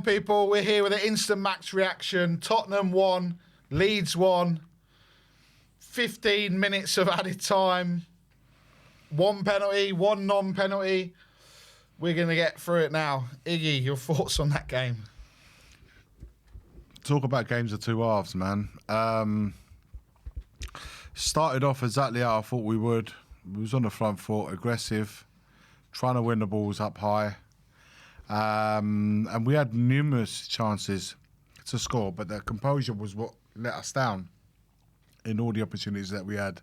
people. We're here with an instant match reaction. Tottenham won, Leeds won. 15 minutes of added time. One penalty, one non-penalty. We're going to get through it now. Iggy, your thoughts on that game? Talk about games of two halves, man. Started off exactly how I thought we would. We was on the front foot, aggressive, trying to win the balls up high. And we had numerous chances to score, but the composure was what let us down in all the opportunities that we had.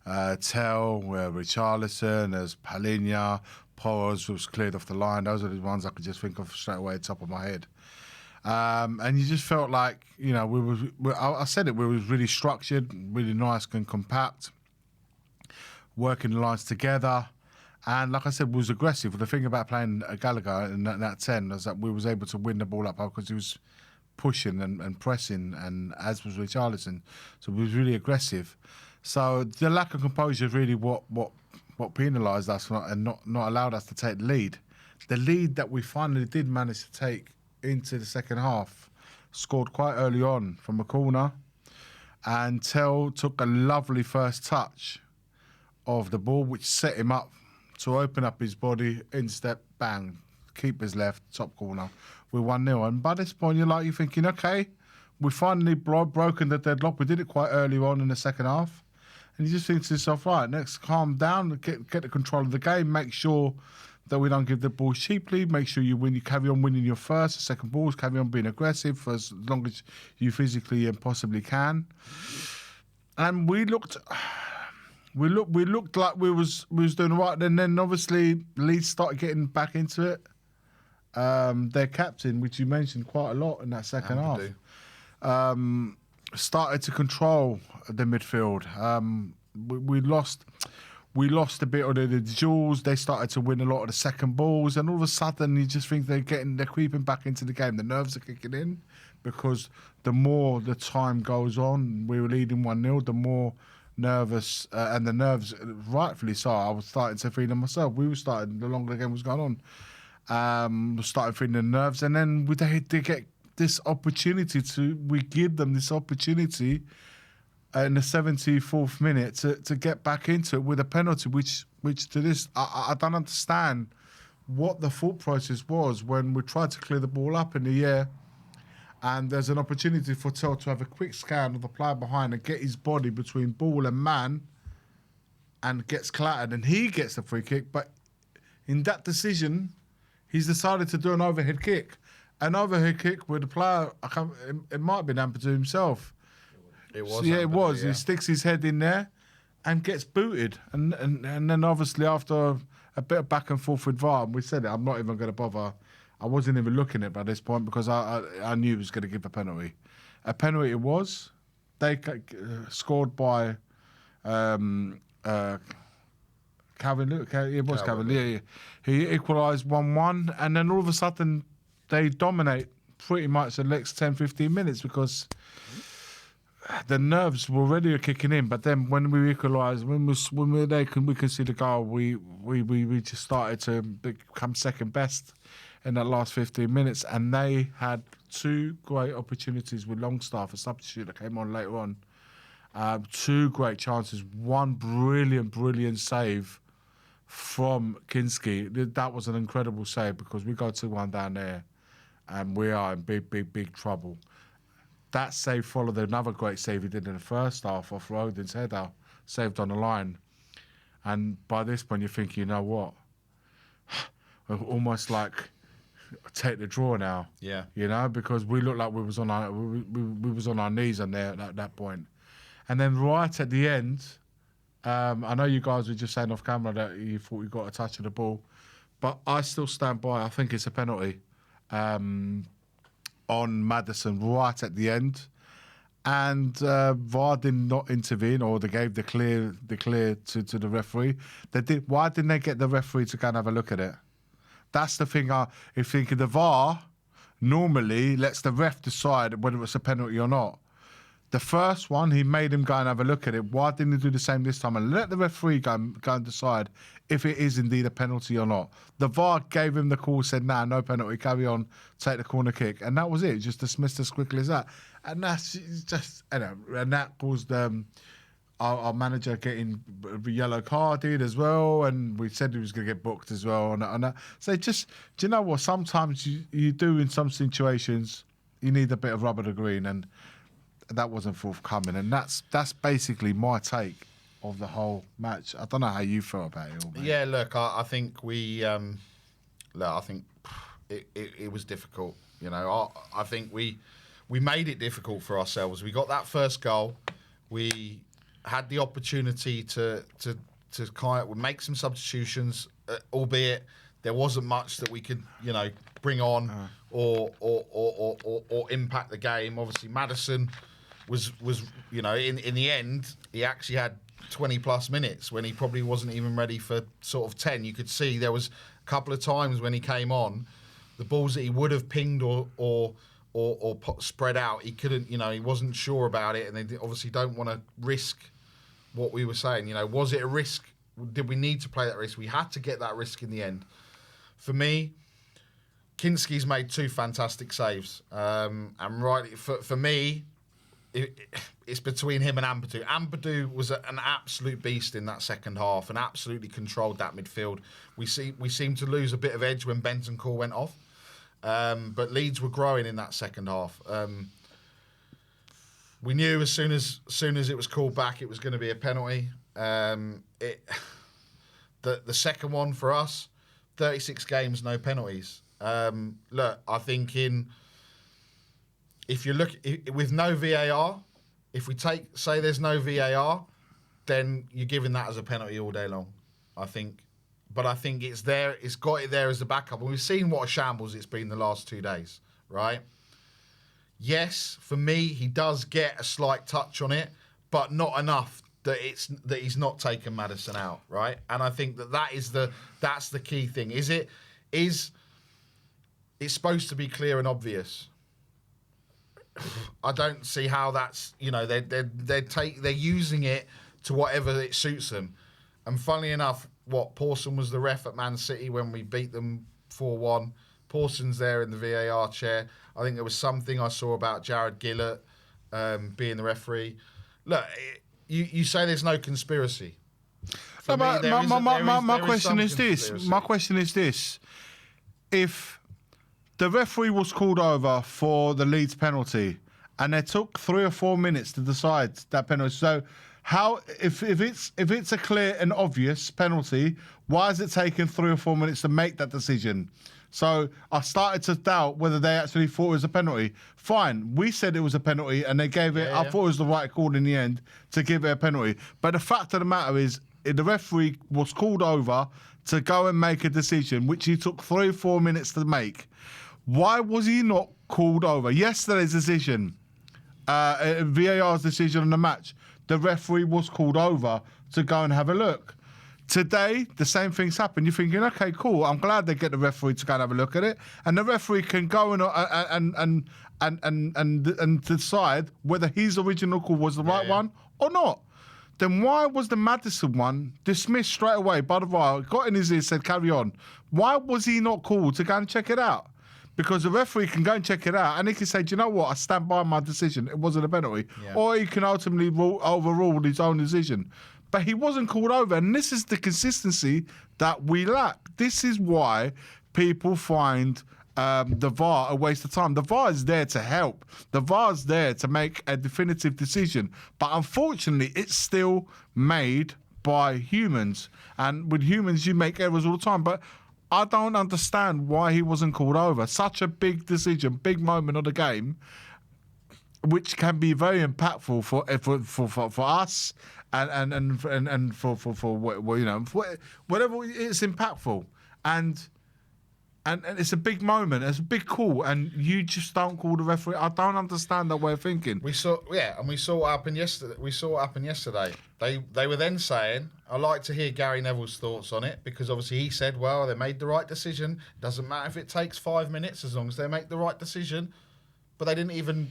Tell, Richarlison, there's Palhinha, Porras was cleared off the line. Those are the ones I could just think of straight away at the top of my head. And you just felt like, you know, I said it, we was really structured, really nice and compact, working the lines together. And like I said, we was aggressive. The thing about playing Gallagher in that 10 was that we was able to win the ball up because he was pushing and pressing, and as was Richarlison. So we was really aggressive. So the lack of composure is really what penalised us and not allowed us to take the lead. The lead that we finally did manage to take into the second half, scored quite early on from a corner, and Tell took a lovely first touch of the ball, which set him up to open up his body, instep, bang, keeper's left, top corner. We're 1-0. And by this point, you're thinking, okay, we finally broken the deadlock. We did it quite early on in the second half. And you just think to yourself, right, next, calm down, get the control of the game, make sure that we don't give the ball cheaply, make sure you win, you carry on winning your first, second balls, carry on being aggressive for as long as you physically and possibly can. And we looked like we was doing right. And then obviously Leeds started getting back into it. Their captain, which you mentioned quite a lot in that second half, started to control the midfield. We lost a bit of the duels. They started to win a lot of the second balls, and all of a sudden you just think they're creeping back into the game. The nerves are kicking in because the more the time goes on, we were leading 1-0, the more nervous, and the nerves, rightfully so, I was starting to feel them myself. We were starting, the longer the game was going on, started feeling the nerves, and then they get this opportunity we give them this opportunity in the 74th minute to get back into it with a penalty, which to this, I don't understand what the thought process was when we tried to clear the ball up in the air, and there's an opportunity for Tell to have a quick scan of the player behind and get his body between ball and man, and gets clattered, and he gets the free kick. But in that decision, he's decided to do an overhead kick. An overhead kick with the player, it might have been Amper to himself. It was. Yeah, it was. Yeah. He sticks his head in there and gets booted. And then obviously after a bit of back and forth with VAR, we said it, I'm not even going to bother. I wasn't even looking at it by this point because I knew he was going to give a penalty. A penalty it was. They scored by Calvin. It was Calvin. Yeah. He equalised 1-1, and then all of a sudden they dominate pretty much the next 10-15 minutes because the nerves were already kicking in. But then when we equalised, when we could see the goal, we just started to become second best in that last 15 minutes, and they had two great opportunities with Longstaff, a substitute that came on later on. Two great chances, one brilliant save from Kinsky. That was an incredible save because we go 2-1 down there and we are in big trouble. That save followed another great save he did in the first half off Rodin's header, saved on the line. And by this point you think, you know what? Almost like take the draw now. Yeah. You know, because we looked like we was on our knees on there at that point. And then right at the end, I know you guys were just saying off camera that you thought you got a touch of the ball, but I still stand by. I think it's a penalty on Maddison right at the end, and VAR did not intervene, or they gave the clear to the referee. They did. Why didn't they get the referee to go and have a look at it? That's the thing. If thinking the VAR normally lets the ref decide whether it's a penalty or not. The first one, he made him go and have a look at it. Why didn't he do the same this time and let the referee go and decide if it is indeed a penalty or not? The VAR gave him the call, said, nah, no penalty, carry on, take the corner kick. And that was it, just dismissed as quickly as that. And that's just, and that caused our manager getting yellow carded as well. And we said he was going to get booked as well on that. So just, do you know what? Sometimes you do in some situations, you need a bit of rubber to green. And that wasn't forthcoming, and that's basically my take of the whole match. I don't know how you felt about it all, mate. Yeah, look, I think I think it was difficult. You know, I think we made it difficult for ourselves. We got that first goal. We had the opportunity to kind of make some substitutions, albeit there wasn't much that we could, you know, bring on or impact the game. Obviously, Maddison was you know, in the end, he actually had 20 plus minutes when he probably wasn't even ready for sort of 10. You could see there was a couple of times when he came on, the balls that he would have pinged or spread out, he couldn't, you know, he wasn't sure about it, and they obviously don't want to risk what we were saying. You know, was it a risk? Did we need to play that risk? We had to get that risk in the end. For me, Kinsky's made 2 fantastic saves. And right, for me, it's between him and Ampadu. Ampadu was an absolute beast in that second half and absolutely controlled that midfield. We seemed to lose a bit of edge when Bentancur went off. But Leeds were growing in that second half. We knew as soon as it was called back, it was going to be a penalty. The second one for us, 36 games, no penalties. Look, I think if you look with no VAR, if we say there's no VAR, then you're giving that as a penalty all day long, I think. But I think it's there. It's got it there as a backup. And we've seen what a shambles it's been the last 2 days, right? Yes, for me, he does get a slight touch on it, but not enough that he's not taken Maddison out, right? And I think that's the key thing. It's supposed to be clear and obvious. I don't see how that's, you know, they're using it to whatever it suits them. And funnily enough, Pawson was the ref at Man City when we beat them 4-1. Pawson's there in the VAR chair. I think there was something I saw about Jared Gillett being the referee. Look, you say there's no conspiracy. My question is this. If the referee was called over for the Leeds penalty and it took 3 or 4 minutes to decide that penalty, so how, if it's a clear and obvious penalty, why is it taking 3 or 4 minutes to make that decision? So I started to doubt whether they actually thought it was a penalty. Fine, we said it was a penalty and they gave it. I thought it was the right call in the end to give it a penalty. But the fact of the matter is, the referee was called over to go and make a decision, which he took 3 or 4 minutes to make. Why was he not called over? Yesterday's decision, VAR's decision on the match, the referee was called over to go and have a look. Today, the same thing's happened. You're thinking, okay, cool. I'm glad they get the referee to go and have a look at it, and the referee can go and decide whether his original call was the right one or not. Then why was the Maddison one dismissed straight away by the VAR? Got in his ear, said carry on. Why was he not called to go and check it out? Because the referee can go and check it out and he can say, do you know what? I stand by my decision. It wasn't a penalty. Yeah. Or he can ultimately overrule his own decision. But he wasn't called over. And this is the consistency that we lack. This is why people find the VAR a waste of time. The VAR is there to help. The VAR is there to make a definitive decision. But unfortunately, it's still made by humans. And with humans, you make errors all the time. But I don't understand why he wasn't called over. Such a big decision, big moment of the game, which can be very impactful for us and for you know, whatever, it's impactful and it's a big moment, it's a big call, and you just don't call the referee. I don't understand that way of thinking. We saw what happened yesterday. They were then saying, I'd like to hear Gary Neville's thoughts on it, because obviously he said, well, they made the right decision. Doesn't matter if it takes 5 minutes, as long as they make the right decision. but they didn't even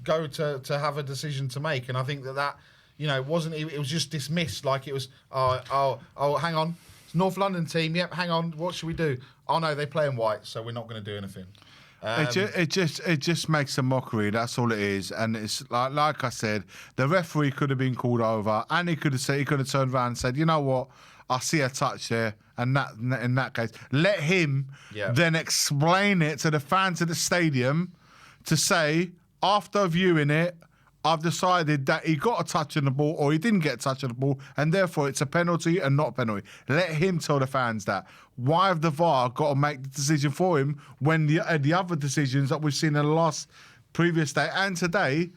go to have a decision to make. And I think that it wasn't. It was just dismissed like it was. Oh, hang on, it's North London team. Yep, hang on. What should we do? Oh no, they play in white, so we're not going to do anything. It just makes a mockery. That's all it is, and it's like I said, the referee could have been called over, and he could have turned around and said, you know what, I see a touch there, and in that case, let him then explain it to the fans of the stadium to say, after viewing it, I've decided that he got a touch on the ball or he didn't get a touch on the ball, and therefore it's a penalty and not a penalty. Let him tell the fans that. Why have the VAR got to make the decision for him when the other decisions that we've seen in the last previous day and today,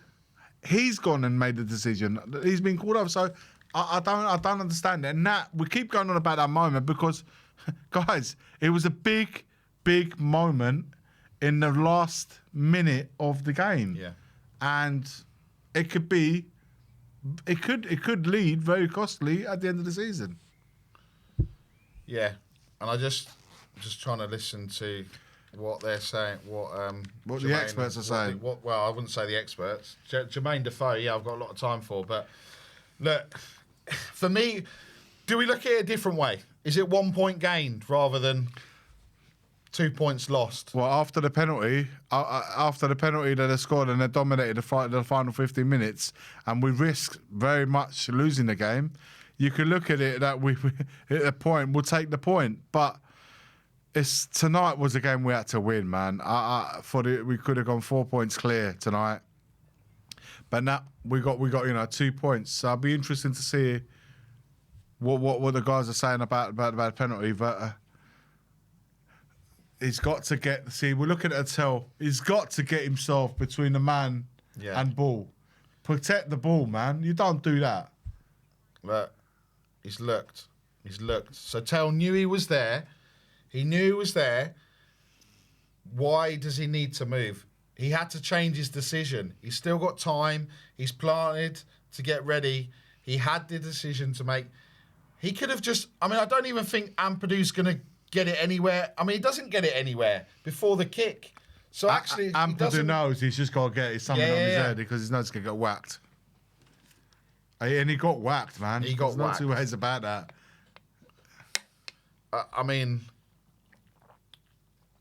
he's gone and made the decision. He's been called over. So I don't understand it. And that we keep going on about that moment because, guys, it was a big, big moment in the last minute of the game. Yeah. And it could lead very costly at the end of the season. Yeah, and I just trying to listen to what they're saying, what the experts are saying. Well, I wouldn't say the experts. Jermaine Defoe, yeah, I've got a lot of time for, but look, for me, do we look at it a different way? Is it 1 point gained rather than 2 points lost? Well, after the penalty that they scored and they dominated the final 15 minutes, and we risked very much losing the game, you could look at it that we at a point we'll take the point. But tonight was a game we had to win, man. I thought we could have gone 4 points clear tonight, but now we got 2 points. So it'll be interesting to see what the guys are saying about the penalty, but. He's got to get. See, we're looking at Tell. He's got to get himself between the man and ball. Protect the ball, man. You don't do that. But he's looked. So Tell knew he was there. He knew he was there. Why does he need to move? He had to change his decision. He's still got time. He's planted to get ready. He had the decision to make. He could have just. I mean, I don't even think Ampadu's going to get it anywhere. I mean, he doesn't get it anywhere before the kick. So actually, Ampadu knows he's just got to get something on his head because he knows he's going to get whacked. And he got whacked, man. He got There's whacked. No two ways about that. I mean,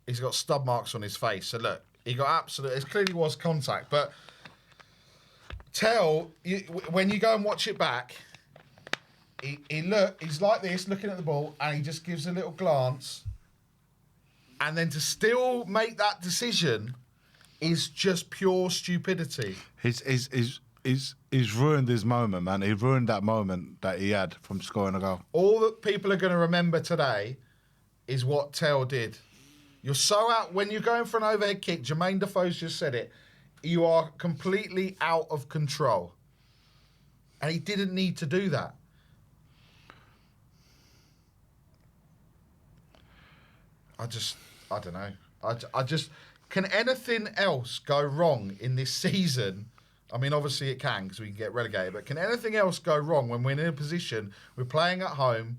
he's got stub marks on his face. So look, he got absolute. It clearly was contact, but when you go and watch it back. He's like this, looking at the ball, and he just gives a little glance. And then to still make that decision is just pure stupidity. He's ruined his moment, man. He ruined that moment that he had from scoring a goal. All that people are going to remember today is what Tell did. You're so out, when you're going for an overhead kick, Jermaine Defoe's just said it, you are completely out of control. And he didn't need to do that. I don't know. Can anything else go wrong in this season? I mean, obviously it can because we can get relegated, but can anything else go wrong when we're in a position, we're playing at home?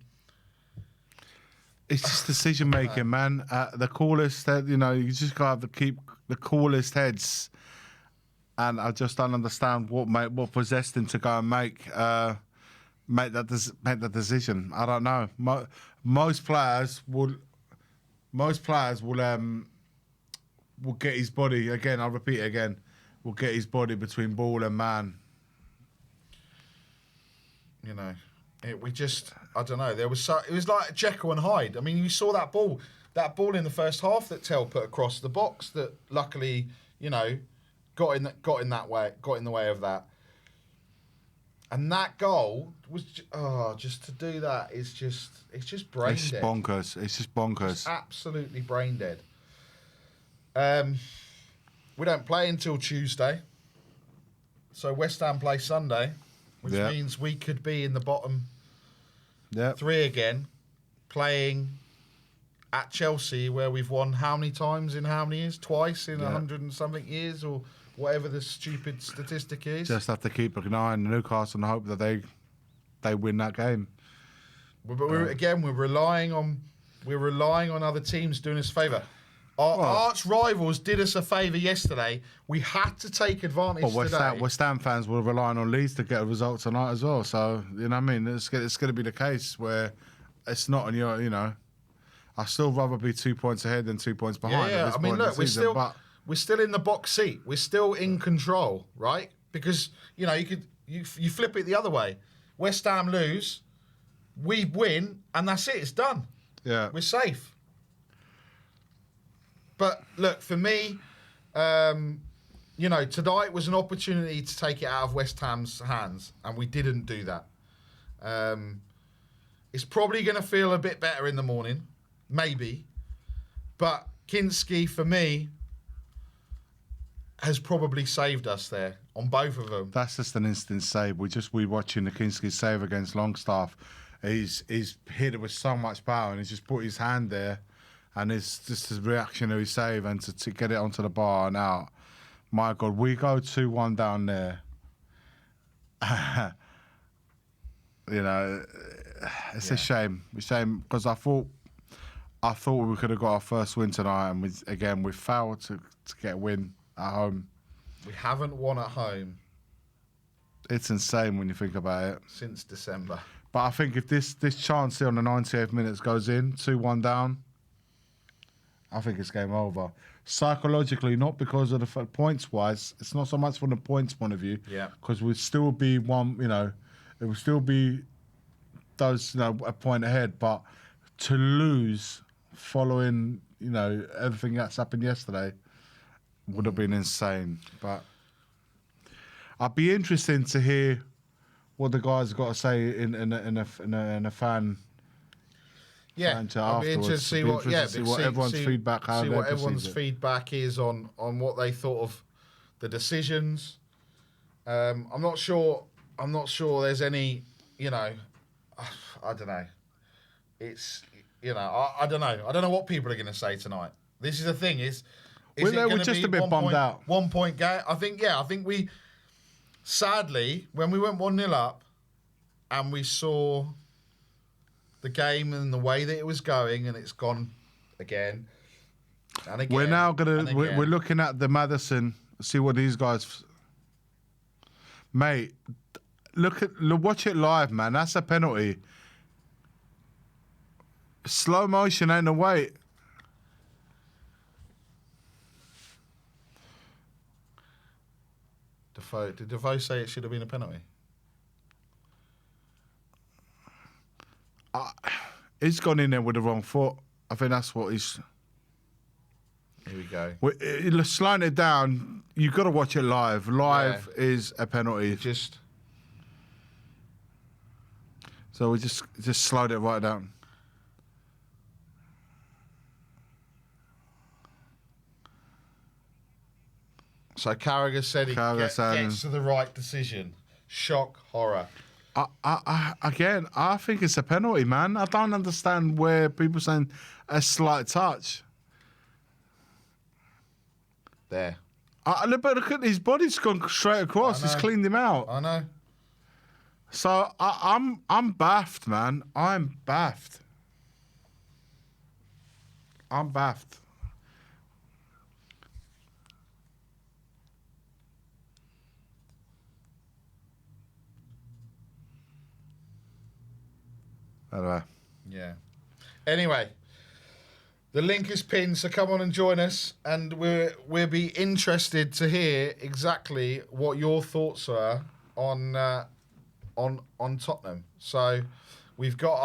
It's just decision making, man. The coolest head, you just got to keep the coolest heads. And I just don't understand what possessed him to go and make that decision. I don't know. Most players will get his body again. I'll repeat it again. Will get his body between ball and man. I don't know. It was like Jekyll and Hyde. I mean, you saw that ball in the first half that Tell put across the box that luckily, got in the way of that. And that goal was just to do that is just brain dead. It's just bonkers. It's absolutely brain dead. We don't play until Tuesday, so West Ham play Sunday, which means we could be in the bottom three again, playing at Chelsea, where we've won how many times in how many years? Twice in 100 and something years, or whatever the stupid statistic is. Just have to keep an eye on Newcastle and hope that they win that game. But we're relying on other teams doing us a favour. Our arch rivals did us a favour yesterday. We had to take advantage today. West Ham fans were relying on Leeds to get a result tonight as well. So, you know what I mean? It's going to be the case where it's not on your, you know... I'd still rather be 2 points ahead than 2 points behind. Yeah, at this I mean, point in look, the season, we're still in the box seat. We're still in control, right? Because, you know, you flip it the other way. West Ham lose, we win, and that's it. It's done. Yeah. We're safe. But, look, for me, you know, tonight was an opportunity to take it out of West Ham's hands, and we didn't do that. It's probably going to feel a bit better in the morning. Maybe. But Kinsky, for me, has probably saved us there on both of them. That's just an instant save. We watching the Kinsky save against Longstaff. He's hit it with so much power and he's just put his hand there and it's just his reactionary save and to get it onto the bar and out. My God, we go 2-1 down there. You know, it's a shame. It's a shame because I thought we could have got our first win tonight, and we failed to get a win at home. We haven't won at home. It's insane when you think about it. Since December. But I think if this chance here on the 98th minutes goes in, 2-1 down, I think it's game over. Psychologically, not because of the points-wise. It's not so much from the points point of view. Yeah. Because we'd still be one, you know, it would still be those, you know, a point ahead. But to lose following, you know, everything that's happened yesterday would have been insane. But I'd be interested to hear what the guys got to say in a fan. Yeah, I'd be interested to see what everyone's feedback. See what everyone's feedback is on what they thought of the decisions. I'm not sure there's any. You know, I don't know. It's. You know, I don't know. I don't know what people are going to say tonight. This is the thing. We're just a bit bummed out. 1 point game. I think we, sadly, when we went 1-0 up and we saw the game and the way that it was going and it's gone again and again. We're now we're looking at the Madison, see what these guys... Mate, watch it live, man. That's a penalty. Slow motion ain't the way. Did Defoe say it should have been a penalty? He's gone in there with the wrong foot. I think that's what he's... Here we go. Slowing it down, you've got to watch it live. Live is a penalty. So we just slowed it right down. So Carragher said he gets to the right decision. Shock, horror. Again, I think it's a penalty, man. I don't understand where people saying a slight touch. There. Look at his body's gone straight across. He's cleaned him out. I know. So I'm baffed, man. I'm baffed. Anyway. Yeah. Anyway, the link is pinned, so come on and join us, and we'll be interested to hear exactly what your thoughts are on Tottenham. So we've got